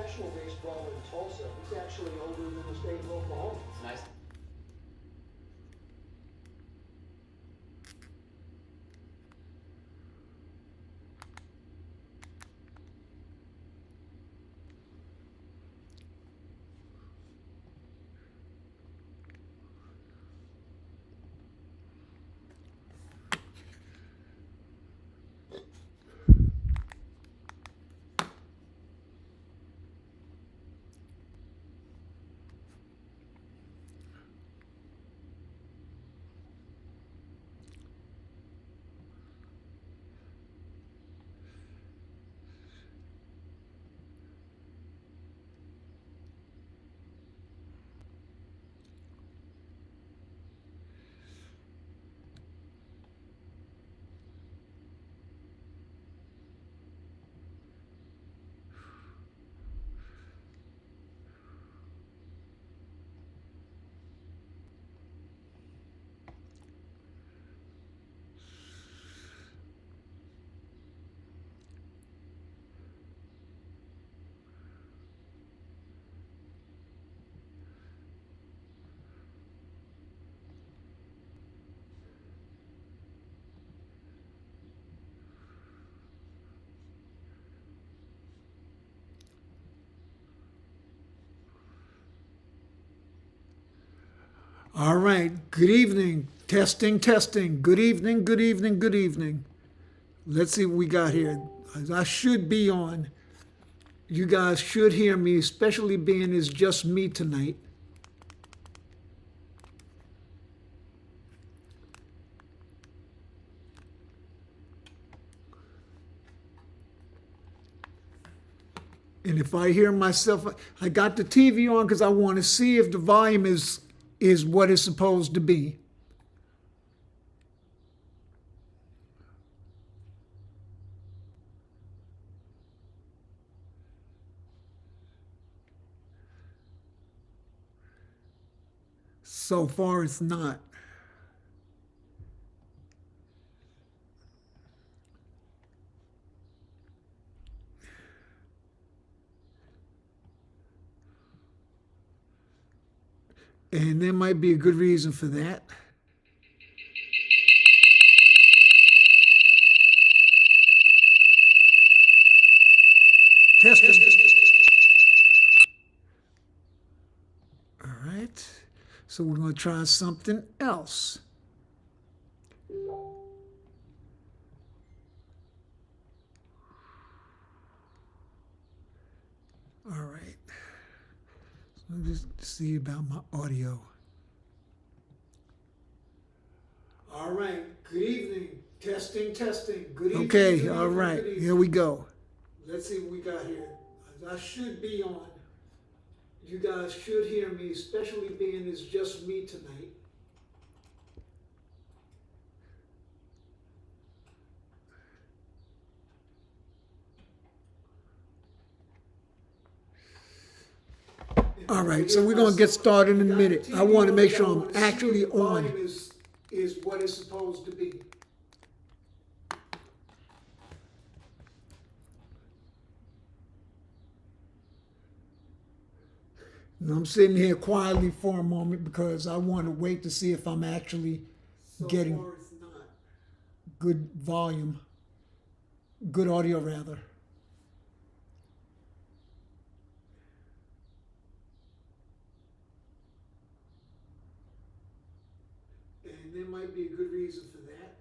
professional baseball in Tulsa. He's actually older than the state of Oklahoma. It's nice. All right. Good evening. Testing, testing. Good evening, good evening, good evening. Let's see what we got here. I should be on. You guys should hear me, especially being it's just me tonight. And if I hear myself, I got the TV on because I want to see if the volume is what it's supposed to be. So far, it's not. And there might be a good reason for that. Testing. All right. So we're going to try something else. All right. Let me just see about my audio. All right. Good evening. Testing, testing. Good evening. Okay. Good all evening, right. Here we go. Let's see what we got here. I should be on. You guys should hear me, especially being it's just me tonight. All right, so we're going to get started in a minute. I want to make sure I'm actually on. Is what it's supposed to be. And I'm sitting here quietly for a moment because I want to wait to see if I'm actually getting good volume, good audio rather. And there might be a good reason for that.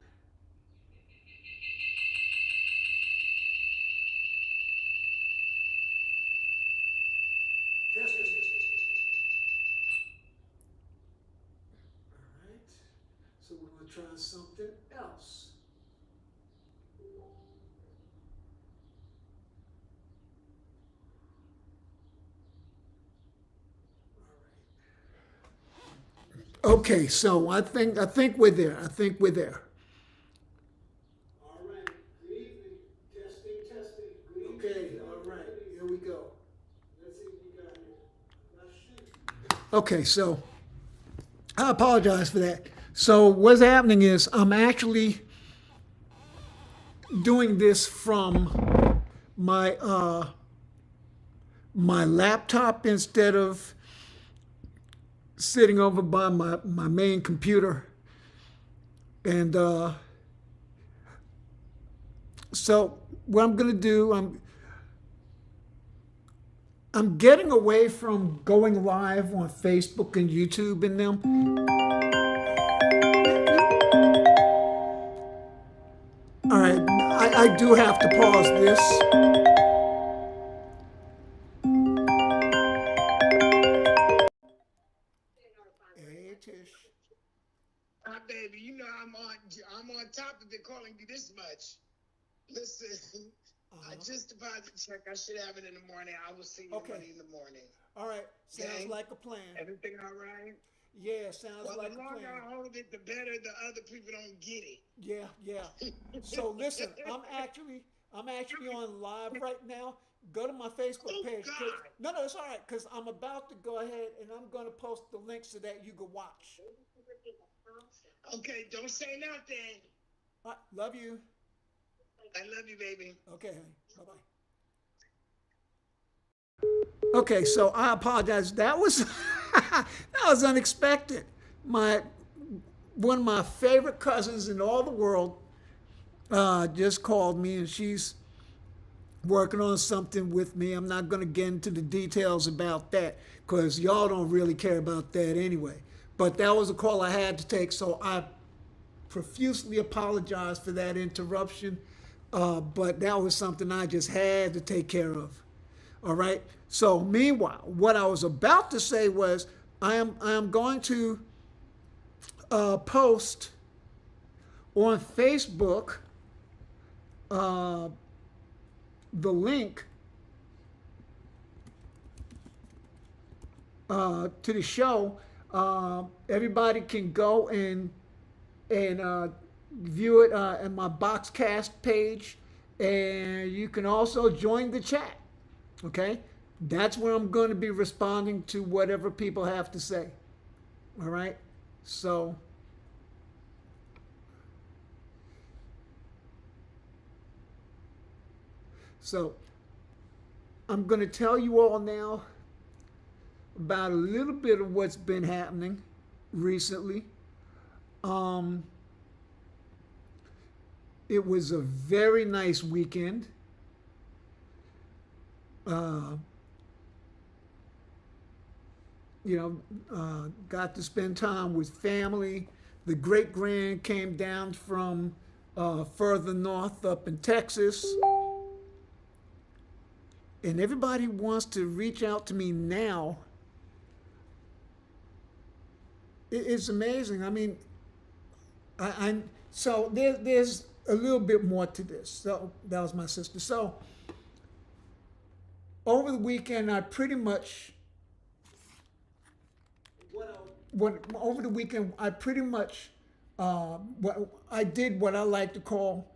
Testing. All right. So we're going to try something else. Okay, so I think we're there. I think we're there. All right. Good evening. Testing, testing. Good evening. Okay. All right. Here we go. Let's see what we got here. Okay, so I apologize for that. So what's happening is I'm actually doing this from my my laptop instead of sitting over by my main computer. And so what I'm going to do, I'm getting away from going live on Facebook and YouTube and them. All right, I do have to pause this. Hey, Tish. Hi, baby. You know I'm on top of it calling you this much. Listen, I just deposited the check. I should have it in the morning. I will see you money in the morning. All right. Sounds Okay? like a plan. Everything all right? Yeah, sounds like a The longer plan. I hold it, the better the other people don't get it. Yeah. So listen, I'm actually on live right now. Go to my Facebook page. God. No, it's all right because I'm about to go ahead and I'm going to post the links so that you can watch. Okay, don't say nothing. All right, love you. I love you, baby. Okay, bye bye. Okay, so I apologize. That was that was unexpected. One of my favorite cousins in all the world just called me, and she's working on something with me. I'm not going to get into the details about that because y'all don't really care about that anyway. But that was a call I had to take, so I profusely apologize for that interruption. But that was something I just had to take care of. All right. So meanwhile, what I was about to say was I am going to post on Facebook the link to the show. Everybody can go and view it at my Boxcast page, and you can also join the chat. Okay, that's where I'm going to be responding to whatever people have to say. All right, so I'm going to tell you all now about a little bit of what's been happening recently. It was a very nice weekend. Got to spend time with family. The great grand came down from further north up in Texas. And everybody wants to reach out to me now. It's amazing. I mean, so there's a little bit more to this. So that was my sister. So over the weekend, I pretty much I did what I like to call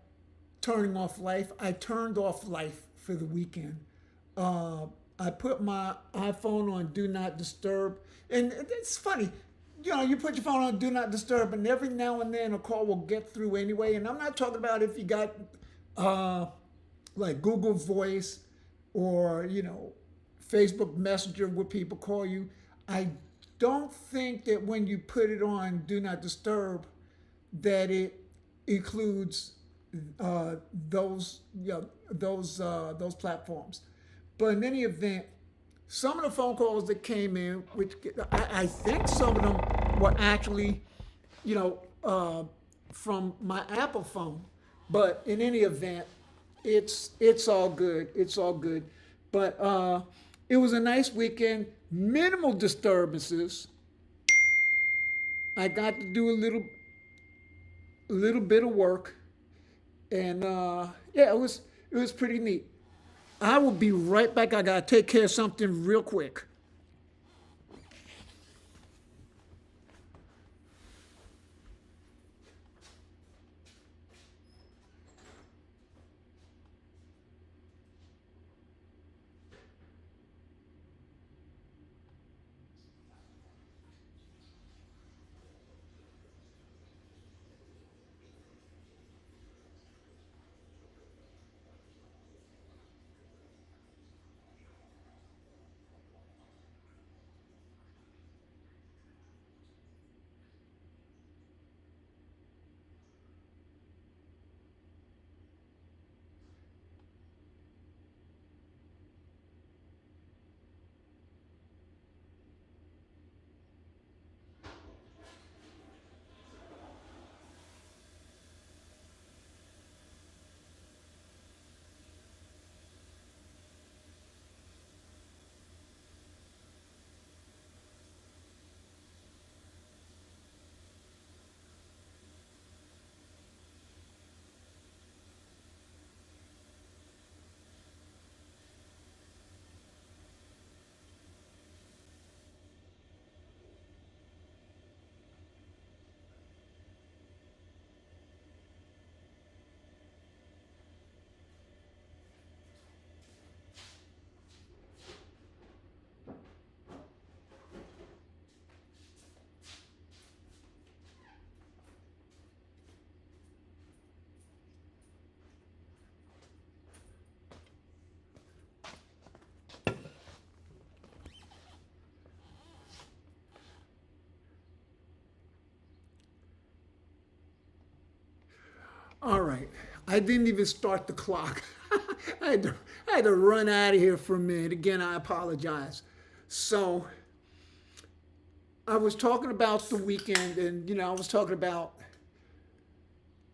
turning off life. I turned off life for the weekend. I put my iPhone on Do Not Disturb, and it's funny. You put your phone on Do Not Disturb, and every now and then a call will get through anyway. And I'm not talking about if you got like Google Voice or Facebook Messenger where people call you. I don't think that when you put it on Do Not Disturb that it includes those platforms. But in any event, some of the phone calls that came in, which I think some of them were actually, from my Apple phone. But in any event, it's all good. It's all good. But it was a nice weekend. Minimal disturbances. I got to do a little bit of work, and it was pretty neat. I will be right back. I gotta take care of something real quick. All right. I didn't even start the clock. I had to, I had to run out of here for a minute. Again, I apologize. So, I was talking about the weekend, and I was talking about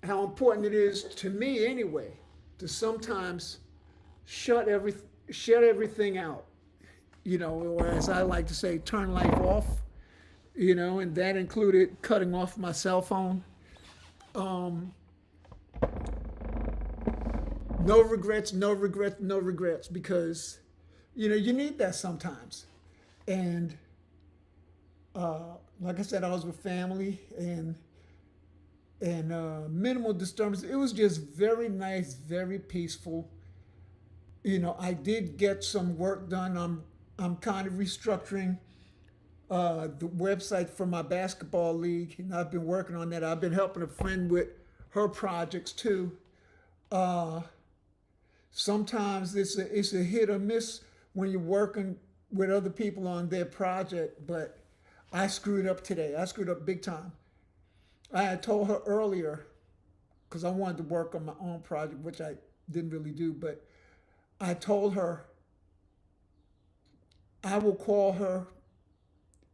how important it is to me anyway to sometimes shut every shut everything out. Or as I like to say, turn life off. And that included cutting off my cell phone. Um, no regrets, no regrets, no regrets, because you need that sometimes. And like I said, I was with family and minimal disturbance. It was just very nice, very peaceful. I did get some work done. I'm kind of restructuring the website for my basketball league, and I've been working on that. I've been helping a friend with her projects too. Uh, Sometimes it's a hit or miss when you're working with other people on their project, but I screwed up today. I screwed up big time. I had told her earlier because I wanted to work on my own project, which I didn't really do, but I told her I will call her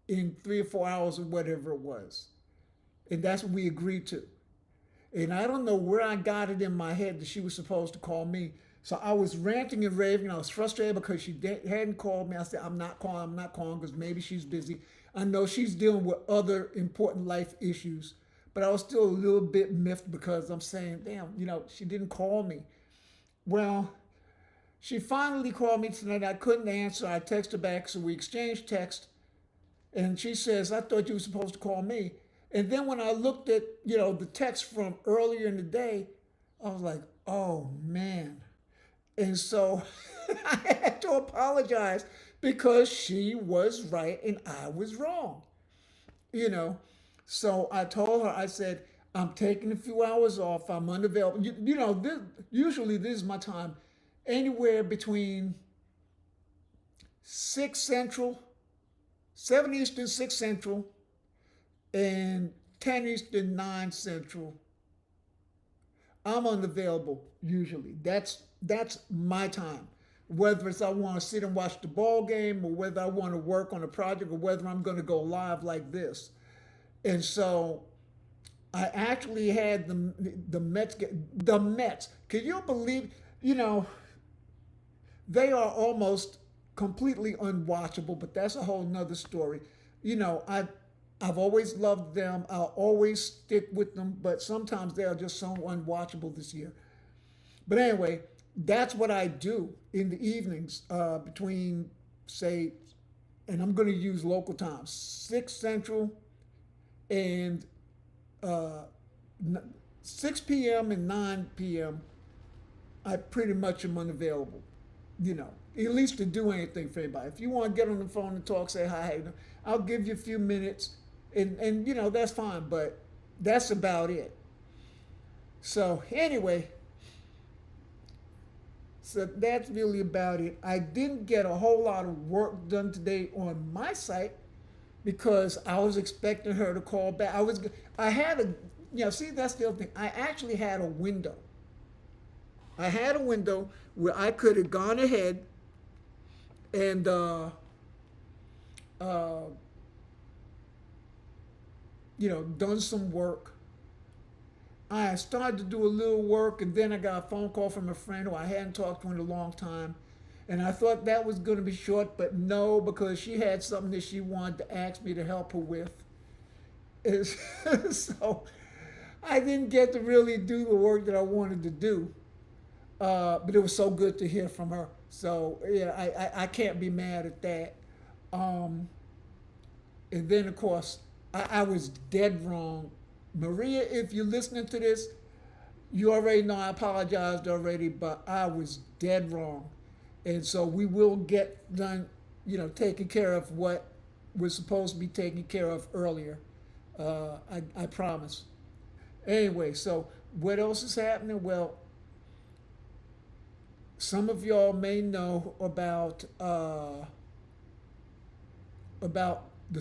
in 3 or 4 hours or whatever it was. And that's what we agreed to. And I don't know where I got it in my head that she was supposed to call me. So I was ranting and raving. I was frustrated because she hadn't called me. I said, I'm not calling because maybe she's busy. I know she's dealing with other important life issues. But I was still a little bit miffed because I'm saying, damn, she didn't call me. Well, she finally called me tonight. I couldn't answer. I texted her back, so we exchanged text. And she says, I thought you were supposed to call me. And then when I looked at, the text from earlier in the day, I was like, oh, man. And so I had to apologize because she was right and I was wrong. You know, so I told her, I said, I'm taking a few hours off. I'm unavailable. Usually this is my time, anywhere between 6 Central, 7 Eastern, 6 Central, and 10 Eastern, 9 Central. I'm unavailable usually. That's my time. Whether it's I want to sit and watch the ball game or whether I want to work on a project or whether I'm going to go live like this. And so I actually had the Mets. The Mets. Can you believe? They are almost completely unwatchable, but that's a whole nother story. I've always loved them. I'll always stick with them, but sometimes they are just so unwatchable this year. But anyway, that's what I do in the evenings between, say, and I'm going to use local time, 6 Central and uh, 6 p.m. and 9 p.m. I pretty much am unavailable, at least to do anything for anybody. If you want to get on the phone and talk, say hi, I'll give you a few minutes, and that's fine, but that's about it. So anyway, so that's really about it. I didn't get a whole lot of work done today on my site because I was expecting her to call back. I had see, that's the other thing. I actually had a window. I had a window where I could have gone ahead and done some work. I started to do a little work, and then I got a phone call from a friend who I hadn't talked to in a long time. And I thought that was going to be short, but no, because she had something that she wanted to ask me to help her with. So I didn't get to really do the work that I wanted to do. But it was so good to hear from her. So, yeah, I can't be mad at that. And then, of course, I was dead wrong. Maria, if you're listening to this, you already know I apologized already, but I was dead wrong. And so we will get done, taking care of what was supposed to be taken care of earlier. I promise. Anyway, so what else is happening? Well, some of y'all may know about the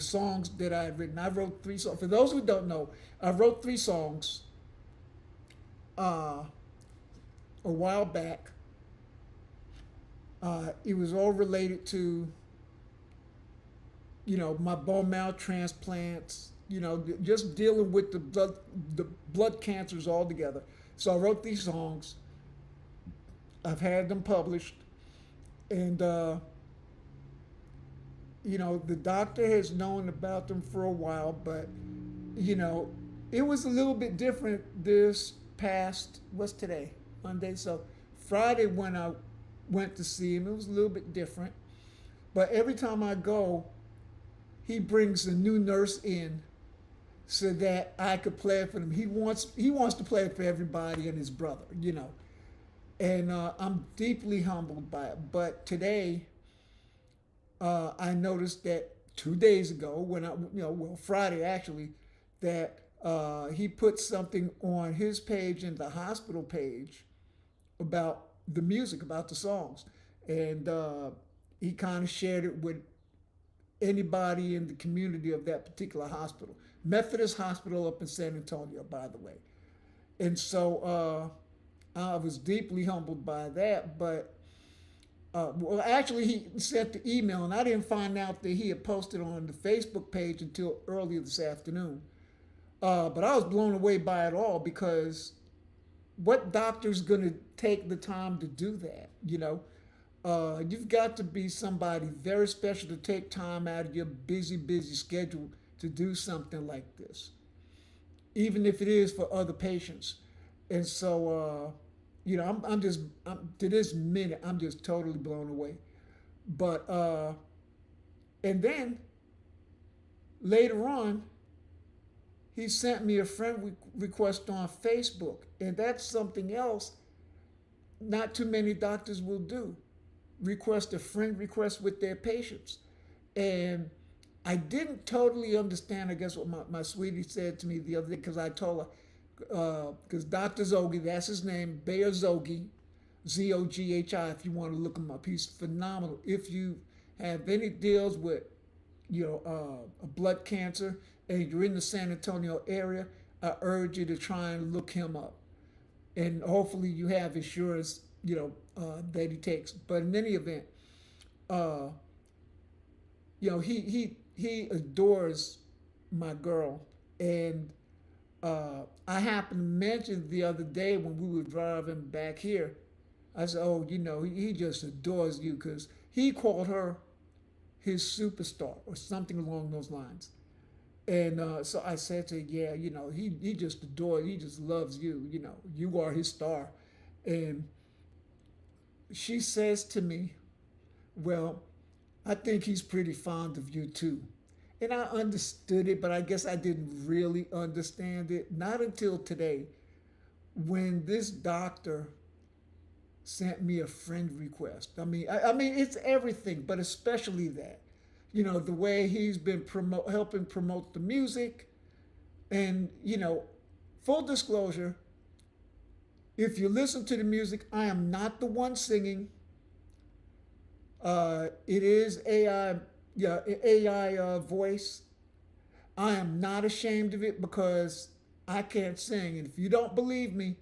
songs that I had written. I wrote 3 songs. For those who don't know, I wrote 3 songs uh, a while back. It was all related to, my bone marrow transplants, just dealing with the blood cancers altogether. So I wrote these songs. I've had them published, and the doctor has known about them for a while, but you know, it was a little bit different this past, what's today? Monday. So Friday when I went to see him, it was a little bit different. But every time I go, he brings a new nurse in so that I could play it for them. He wants to play it for everybody and his brother. And I'm deeply humbled by it. But today, I noticed that 2 days ago, when Friday actually, that he put something on his page and the hospital page about the music, about the songs, and he kind of shared it with anybody in the community of that particular hospital, Methodist Hospital up in San Antonio, by the way. And so I was deeply humbled by that. But well, actually, he sent the email, and I didn't find out that he had posted on the Facebook page until earlier this afternoon. But I was blown away by it all, because what doctor's going to take the time to do that? You've got to be somebody very special to take time out of your busy, busy schedule to do something like this, even if it is for other patients. And so, to this minute, I'm just totally blown away. But, and then later on, he sent me a friend request on Facebook. And that's something else not too many doctors will do. Request a friend request with their patients. And I didn't totally understand, I guess, what my sweetie said to me the other day, because I told her, because Dr. Zoghi, that's his name, Bayer Zoghi, Zoghi, if you want to look him up. He's phenomenal. If you have any deals with, a blood cancer and you're in the San Antonio area, I urge you to try and look him up. And hopefully you have insurance, that he takes. But in any event, he adores my girl. And I happened to mention the other day when we were driving back here, I said, oh, he just adores you, because he called her his superstar or something along those lines. And so I said to her, yeah, he just adores, he just loves you, you are his star. And she says to me, well, I think he's pretty fond of you too. And I understood it, but I guess I didn't really understand it. Not until today, when this doctor sent me a friend request. I mean, it's everything, but especially that. The way he's been helping promote the music. And, full disclosure, if you listen to the music, I am not the one singing. It is AI voice. I am not ashamed of it, because I can't sing. And if you don't believe me,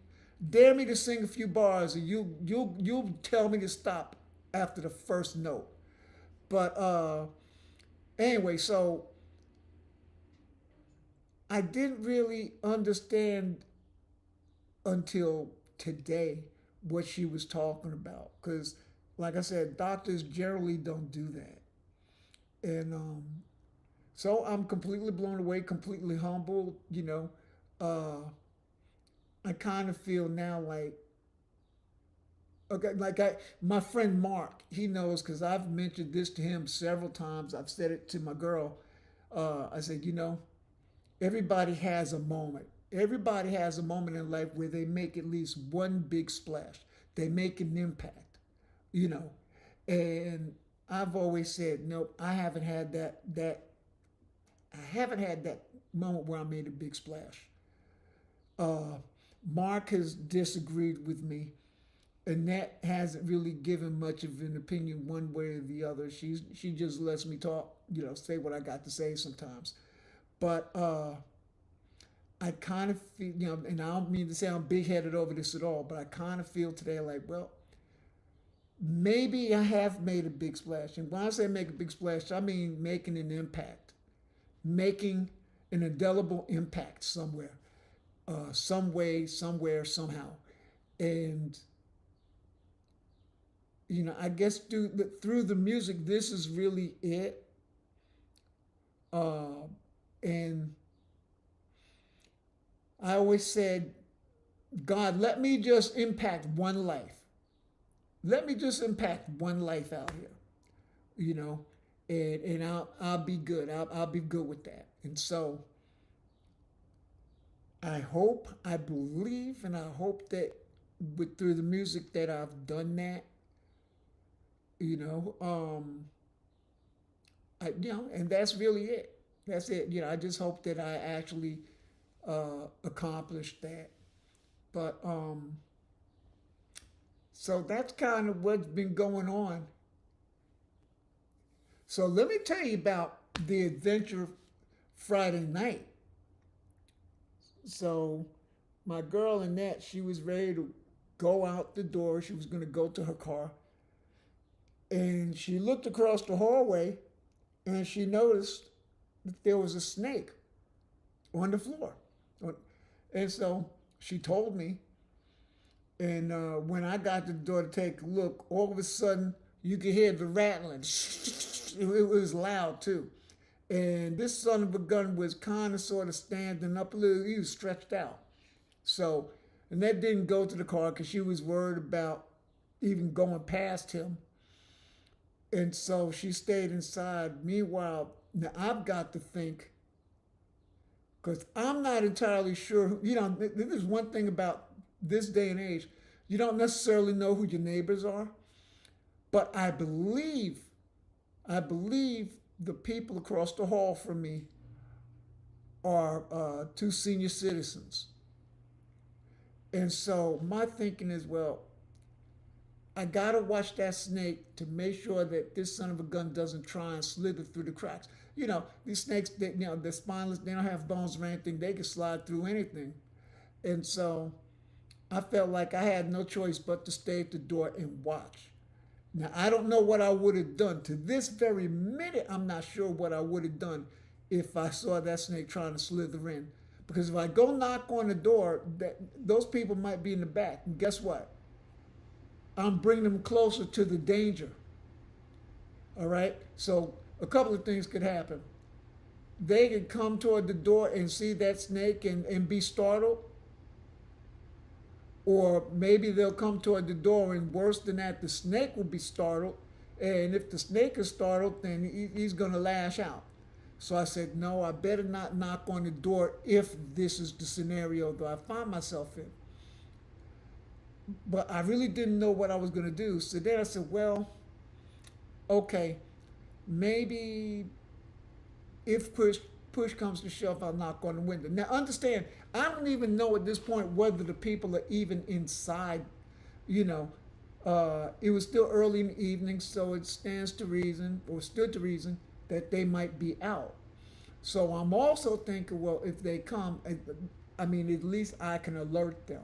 dare me to sing a few bars, and you'll tell me to stop after the first note. But anyway, so I didn't really understand until today what she was talking about, because, like I said, doctors generally don't do that. And so I'm completely blown away, completely humbled. I kind of feel now like, okay, my friend Mark, he knows, because I've mentioned this to him several times. I've said it to my girl. I said, everybody has a moment. Everybody has a moment in life where they make at least one big splash. They make an impact, And I've always said, nope, I haven't had that moment where I made a big splash. Mark has disagreed with me. Annette hasn't really given much of an opinion one way or the other. She just lets me talk, say what I got to say sometimes. But I kind of feel, and I don't mean to sound big headed over this at all, but I kind of feel today like, well, maybe I have made a big splash. And when I say make a big splash, I mean making an impact, making an indelible impact somewhere, some way, somewhere, somehow. And, I guess through the music, this is really it. And I always said, God, let me just impact one life. Let me just impact one life out here, and I'll be good. I'll be good with that. And so I hope, I believe, and I hope that through the music that I've done that, you know, and that's really it. That's it. I just hope that I actually accomplished that. But so that's kind of what's been going on. So let me tell you about the adventure Friday night. So my girl Annette, she was ready to go out the door. She was going to go to her car. And she looked across the hallway and she noticed that there was a snake on the floor. And so she told me. And when I got to the door to take a look, all of a sudden you could hear the rattling. It was loud too. And this son of a gun was kind of sort of standing up a little. He was stretched out. So, and that didn't go to the car because she was worried about even going past him. And so she stayed inside. Meanwhile, now I've got to think, because I'm not entirely sure. There's one thing about this day and age. You don't necessarily know who your neighbors are. But I believe the people across the hall from me are two senior citizens. And so my thinking is, well, I gotta watch that snake to make sure that this son of a gun doesn't try and slither through the cracks. These snakes, they're spineless, they don't have bones or anything, they can slide through anything. And so I felt like I had no choice but to stay at the door and watch. Now, I don't know what I would have done. To this very minute, I'm not sure what I would have done if I saw that snake trying to slither in. Because if I go knock on the door, those people might be in the back. And guess what? I'm bringing them closer to the danger. All right? So a couple of things could happen. They could come toward the door and see that snake and be startled. Or maybe they'll come toward the door and worse than that, the snake will be startled. And if the snake is startled, then he's going to lash out. So I said, no, I better not knock on the door if this is the scenario that I find myself in. But I really didn't know what I was going to do. So then I said, well, okay, maybe if push comes to shove, I'll knock on the window. Now, understand, I don't even know at this point whether the people are even inside. It was still early in the evening, so it stood to reason that they might be out. So I'm also thinking, well, if they come, at least I can alert them.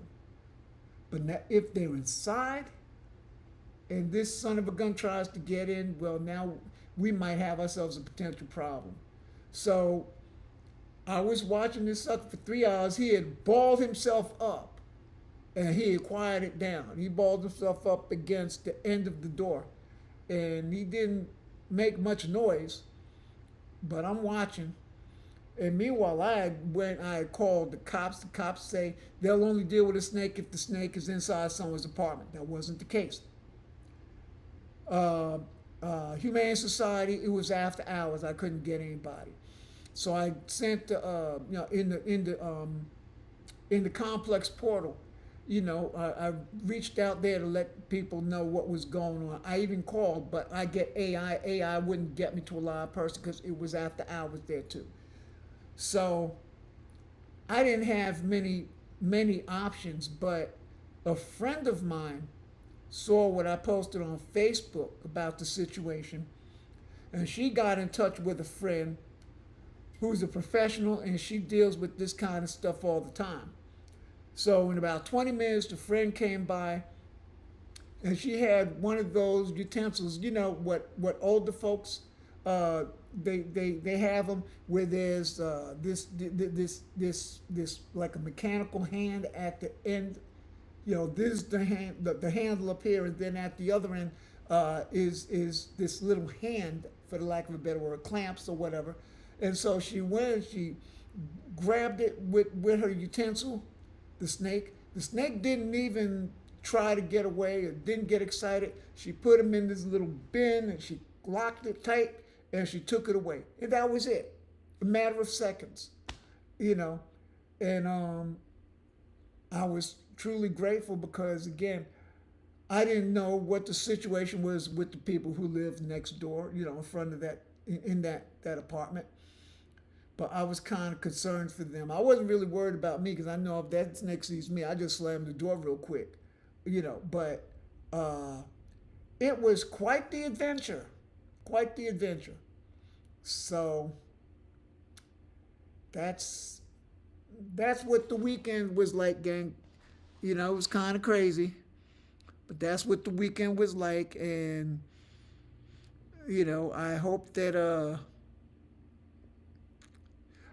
But now, if they're inside and this son of a gun tries to get in, well, now we might have ourselves a potential problem. So I was watching this sucker for 3 hours. He had balled himself up and he had quieted down. He balled himself up against the end of the door and he didn't make much noise, but I'm watching. And meanwhile, I had called the cops. The cops say they'll only deal with a snake if the snake is inside someone's apartment. That wasn't the case. Humane Society, it was after hours. I couldn't get anybody. So I sent in the complex portal, I reached out there to let people know what was going on. I even called, but I get AI. AI wouldn't get me to a live person because it was after hours there too. So I didn't have many options, but a friend of mine saw what I posted on Facebook about the situation, and she got in touch with a friend who's a professional, and she deals with this kind of stuff all the time. So in about 20 minutes, the friend came by, and she had one of those utensils. You know what older folks they have them where there's this like a mechanical hand at the end. You know, this is the handle up here, and then at the other end is this little hand, for the lack of a better word, clamps or whatever. And so she went, she grabbed it with her utensil, the snake. The snake didn't even try to get away or didn't get excited. She put him in this little bin and she locked it tight and she took it away. And that was it. A matter of seconds, you know. And I was truly grateful because, again, I didn't know what the situation was with the people who lived next door, you know, in front of that, in that apartment. But I was kind of concerned for them. I wasn't really worried about me because I know if that snake sees me, I just slam the door real quick, you know. But it was quite the adventure, quite the adventure. So that's what the weekend was like, gang. You know, it was kind of crazy, but that's what the weekend was like. And, you know, I hope that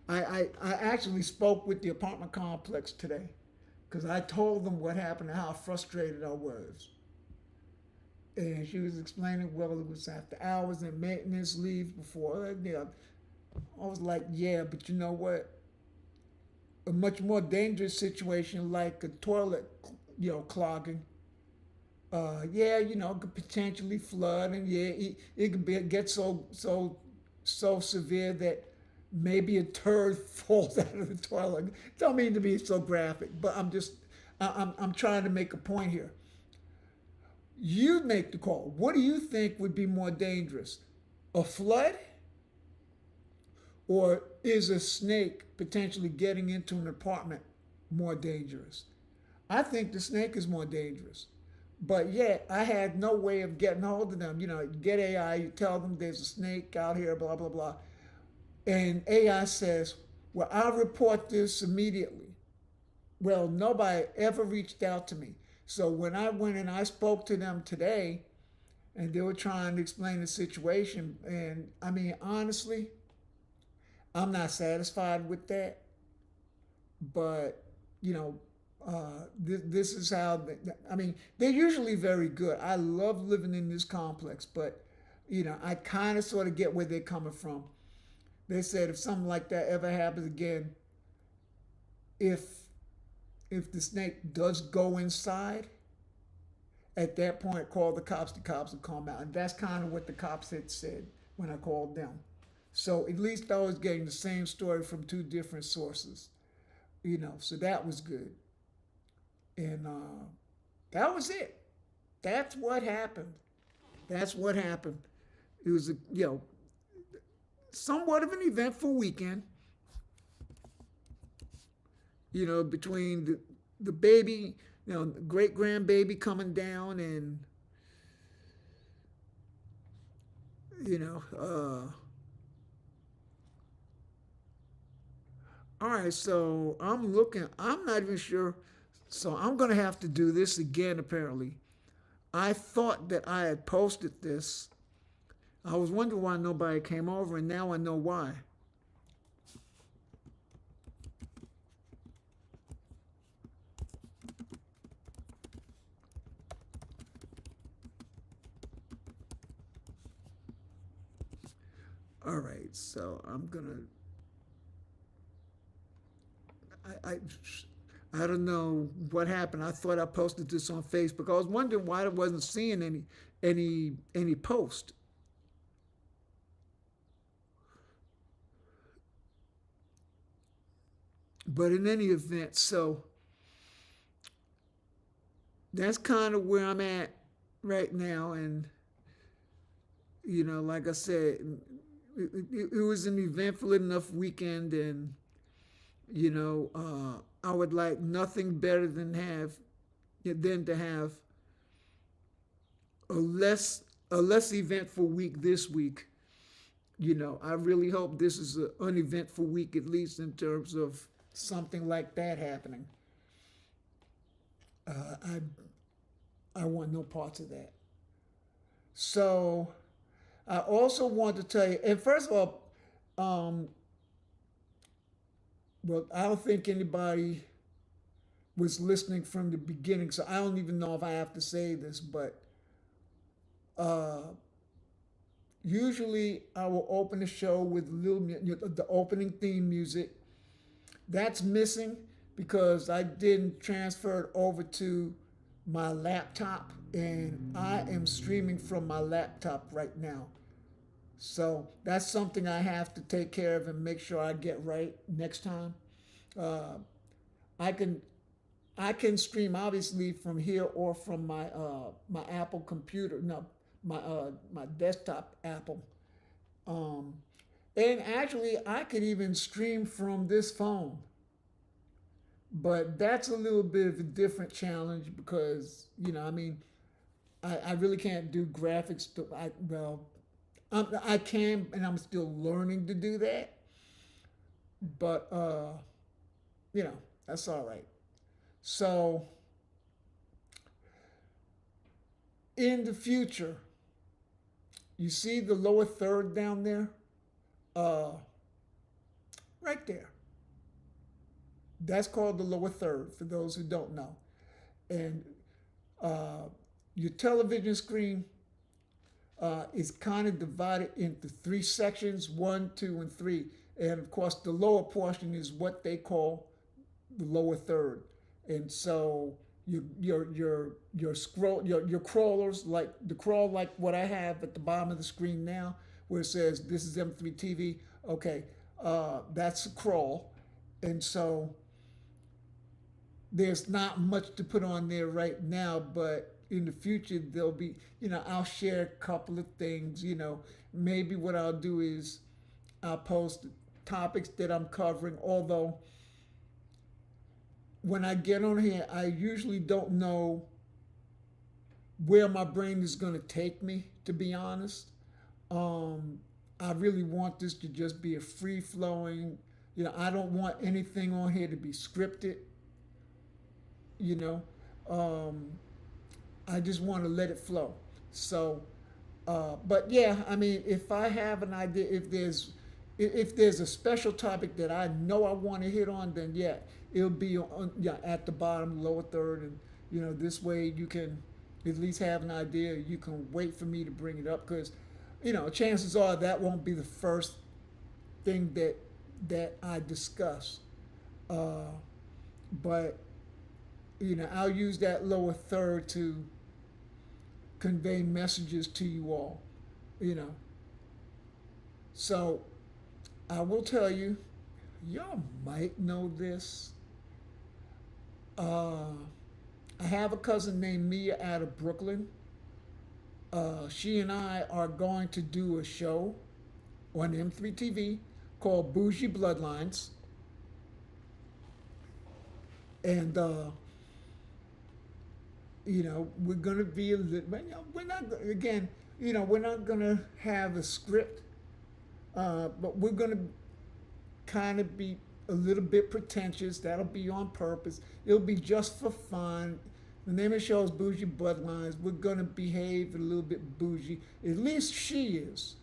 I actually spoke with the apartment complex today because I told them what happened and how frustrated I was. And she was explaining, well, it was after hours and maintenance leave before. You know, I was like, yeah, but you know what? A much more dangerous situation like a toilet, you know, clogging. Yeah, you know, could potentially flood, and yeah, it could get so severe that maybe a turd falls out of the toilet. Don't mean to be so graphic, but I'm trying to make a point here. You make the call. What do you think would be more dangerous? A flood? Or is a snake potentially getting into an apartment more dangerous? I think the snake is more dangerous. But yet, I had no way of getting hold of them. You know, get AI, you tell them there's a snake out here, blah, blah, blah. And AI says, well, I'll report this immediately. Well, nobody ever reached out to me. So when I went and I spoke to them today, and they were trying to explain the situation, and I mean, honestly, I'm not satisfied with that, but, you know, this is how, I mean, they're usually very good. I love living in this complex, but, you know, I kind of sort of get where they're coming from. They said if something like that ever happens again, if the snake does go inside, at that point, call the cops will come out. And that's kind of what the cops had said when I called them. So at least I was getting the same story from two different sources, you know, so that was good. And that was it. That's what happened. That's what happened. It was, you know, somewhat of an eventful weekend, you know, between the baby, you know, great grandbaby coming down and, you know, all right, so I'm not even sure. So I'm going to have to do this again, apparently. I thought that I had posted this. I was wondering why nobody came over, and now I know why. All right, so I'm going to I don't know what happened. I thought I posted this on Facebook. I was wondering why I wasn't seeing any post. But in any event, so that's kind of where I'm at right now. And, you know, like I said, it was an eventful enough weekend, and, you know, I would like nothing better than to have a less eventful week this week, I really hope this is an uneventful week, at least in terms of something like that happening. Uh, I want no parts of that. So I also want to tell you, and first of all, well, I don't think anybody was listening from the beginning, so I don't even know if I have to say this, but uh, usually I will open the show with the opening theme music. That's missing because I didn't transfer it over to my laptop, and I am streaming from my laptop right now. So that's something I have to take care of and make sure I get right next time. Uh, I can I can stream obviously from here or from my Apple computer. No, my desktop Apple. Um, and actually, I could even stream from this phone. But that's a little bit of a different challenge because I mean, I really can't do graphics. I can, and I'm still learning to do that. But that's all right. So in the future, you see the lower third down there, uh, right there. That's called the lower third for those who don't know. And uh, your television screen is kind of divided into three sections: one, two, and three. And of course, the lower portion is what they call the lower third. And so your scroll your crawlers, like the crawl like what I have at the bottom of the screen now, where it says this is M3-TV. Okay, that's a crawl, and so there's not much to put on there right now, but in the future there'll be, I'll share a couple of things. Maybe what I'll do is I'll post topics that I'm covering, although when I get on here, I usually don't know where my brain is going to take me, to be honest. I really want this to just be a free flowing, I don't want anything on here to be scripted, you know. Um, I just want to let it flow. So, but yeah, I mean, if I have an idea, if there's a special topic that I know I want to hit on, then yeah, it'll be on, yeah, at the bottom, lower third, and this way you can at least have an idea. You can wait for me to bring it up because chances are that won't be the first thing that I discuss. Uh, but I'll use that lower third to convey messages to you all. You know, so I will tell you, y'all might know this. Uh, I have a cousin named Mia out of Brooklyn. She and I are going to do a show on M3-TV called Bougie Bloodlines. And, we're going to be a little, we're not, again, we're not going to have a script, but we're going to kind of be a little bit pretentious. That'll be on purpose. It'll be just for fun. The name of the show is Bougie Bloodlines. We're going to behave a little bit bougie. At least she is.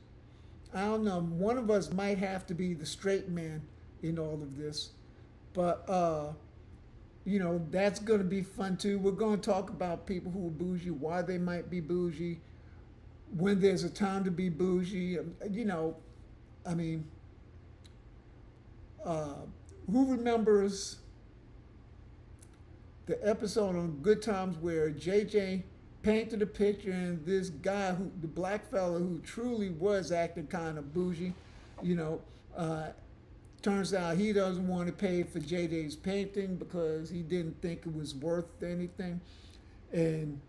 I don't know. One of us might have to be the straight man in all of this. But, that's going to be fun too. We're going to talk about people who are bougie, why they might be bougie, when there's a time to be bougie. I mean, who remembers the episode on Good Times where JJ painted a picture and this guy, the black fella who truly was acting kind of bougie, you know, turns out he doesn't want to pay for JJ's painting because he didn't think it was worth anything. And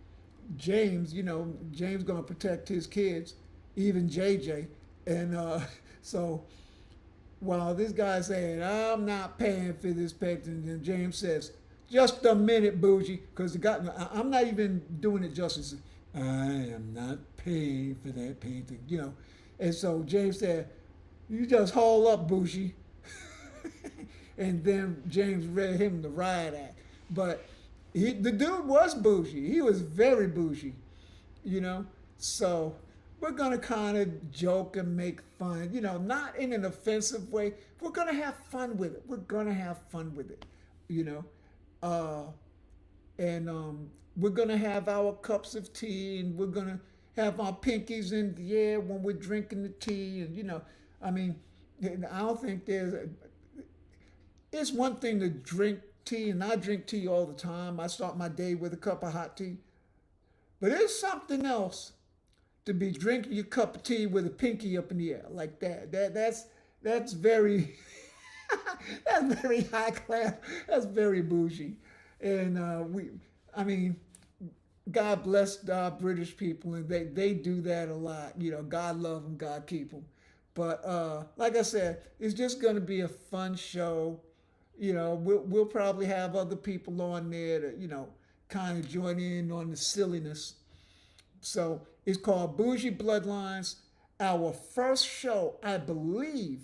James gonna protect his kids, even JJ. And so while this guy's saying, I'm not paying for this painting, and James says, just a minute, bougie, because I'm not even doing it justice. I am not paying for that painting, And so James said, "You just haul up, Bougie." And then James read him the riot act. But the dude was bougie. He was very bougie, you know. So we're gonna kind of joke and make fun, not in an offensive way. We're gonna have fun with it. We're gonna have fun with it, you know. Uh, and we're gonna have our cups of tea, and we're gonna have our pinkies in the air when we're drinking the tea, and I mean, I don't think it's one thing to drink tea, and I drink tea all the time. I start my day with a cup of hot tea, but it's something else to be drinking your cup of tea with a pinky up in the air like that. That's very that's very high class. That's very bougie, and I mean, God bless our British people, and they do that a lot. God love them, God keep them. But like I said, it's just going to be a fun show. We'll probably have other people on there to kind of join in on the silliness. So it's called Bougie Bloodlines. Our first show, I believe,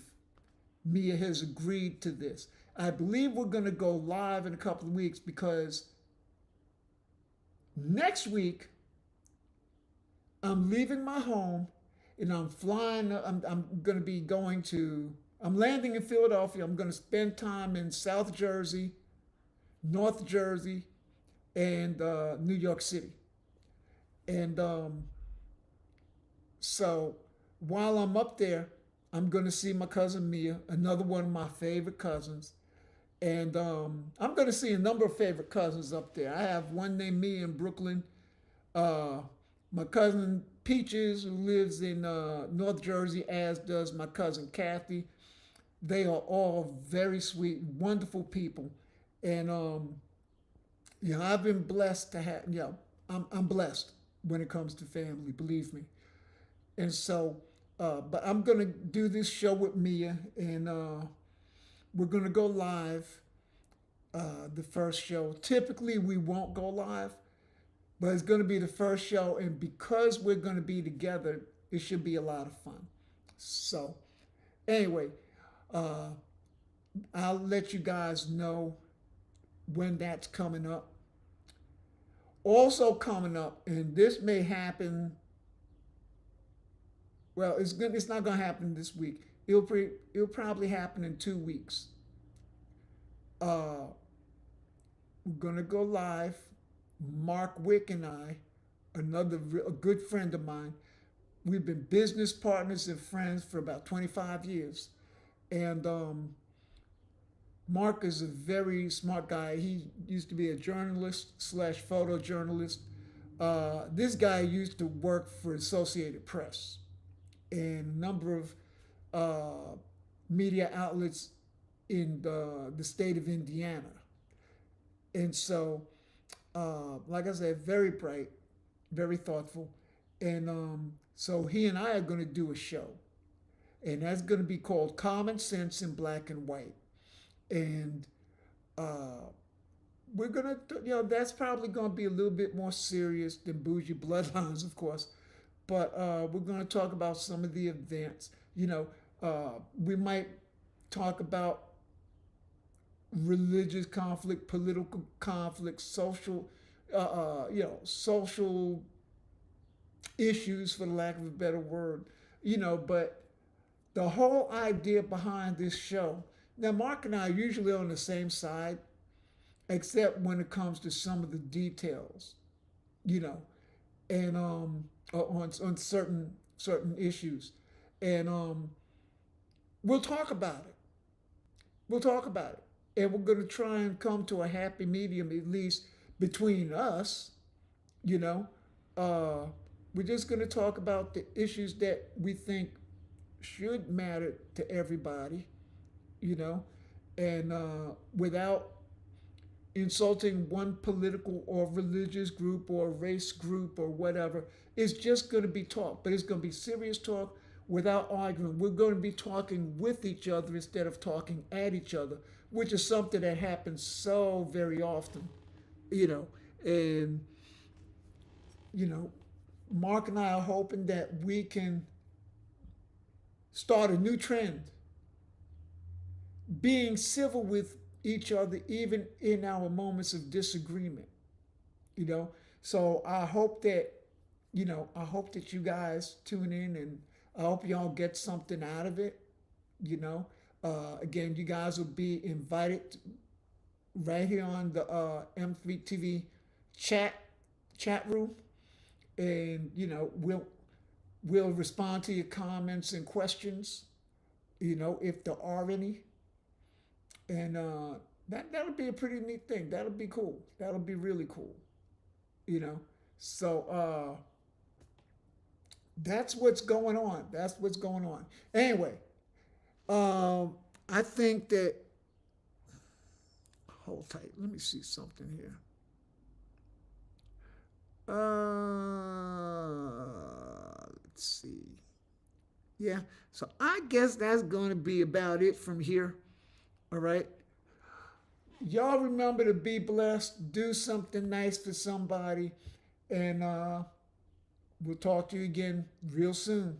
Mia has agreed to this. I believe we're going to go live in a couple of weeks because next week I'm leaving my home and I'm flying. I'm going to be going to. I'm landing in Philadelphia. I'm going to spend time in South Jersey, North Jersey, and New York City. And so while I'm up there, I'm going to see my cousin Mia, another one of my favorite cousins. And I'm going to see a number of favorite cousins up there. I have one named Mia in Brooklyn. My cousin Peaches, who lives in North Jersey, as does my cousin Kathy. They are all very sweet, wonderful people. And, I've been blessed to have, I'm blessed when it comes to family, believe me. And so, but I'm going to do this show with Mia, and we're going to go live the first show. Typically, we won't go live, but it's going to be the first show. And because we're going to be together, it should be a lot of fun. So, anyway, I'll let you guys know when that's coming up. Also coming up, and this may happen. Well, it's not going to happen this week. It'll probably happen in 2 weeks. We're gonna go live. Mark Wick and I, a good friend of mine, we've been business partners and friends for about 25 years. And Mark is a very smart guy. He used to be a journalist / photojournalist. This guy used to work for Associated Press and a number of media outlets in the state of Indiana. And so, like I said, very bright, very thoughtful. And so he and I are going to do a show. And that's going to be called Common Sense in Black and White. And we're going to, that's probably going to be a little bit more serious than Bougie Bloodlines, of course. But we're going to talk about some of the events. We might talk about religious conflict, political conflict, social, social issues, for the lack of a better word. But the whole idea behind this show. Now, Mark and I are usually on the same side, except when it comes to some of the details, and on certain issues, and we'll talk about it. We'll talk about it, and we're going to try and come to a happy medium, at least between us. We're just going to talk about the issues that we think should matter to everybody, and without insulting one political or religious group or race group or whatever. It's just going to be talk, but it's going to be serious talk without arguing. We're going to be talking with each other instead of talking at each other, which is something that happens so very often, and, Mark and I are hoping that we can start a new trend. Being civil with each other, even in our moments of disagreement. You know, so I hope that, I hope that you guys tune in, and I hope y'all get something out of it. You know, again, you guys will be invited right here on the M3-TV chat room, and we'll respond to your comments and questions. If there are any, and that'll be a pretty neat thing. That'll be cool. That'll be really cool. So that's what's going on. That's what's going on. Anyway, I think that. Hold tight. Let me see something here. Let's see. Yeah. So I guess that's going to be about it from here. All right. Y'all remember to be blessed. Do something nice for somebody. And we'll talk to you again real soon.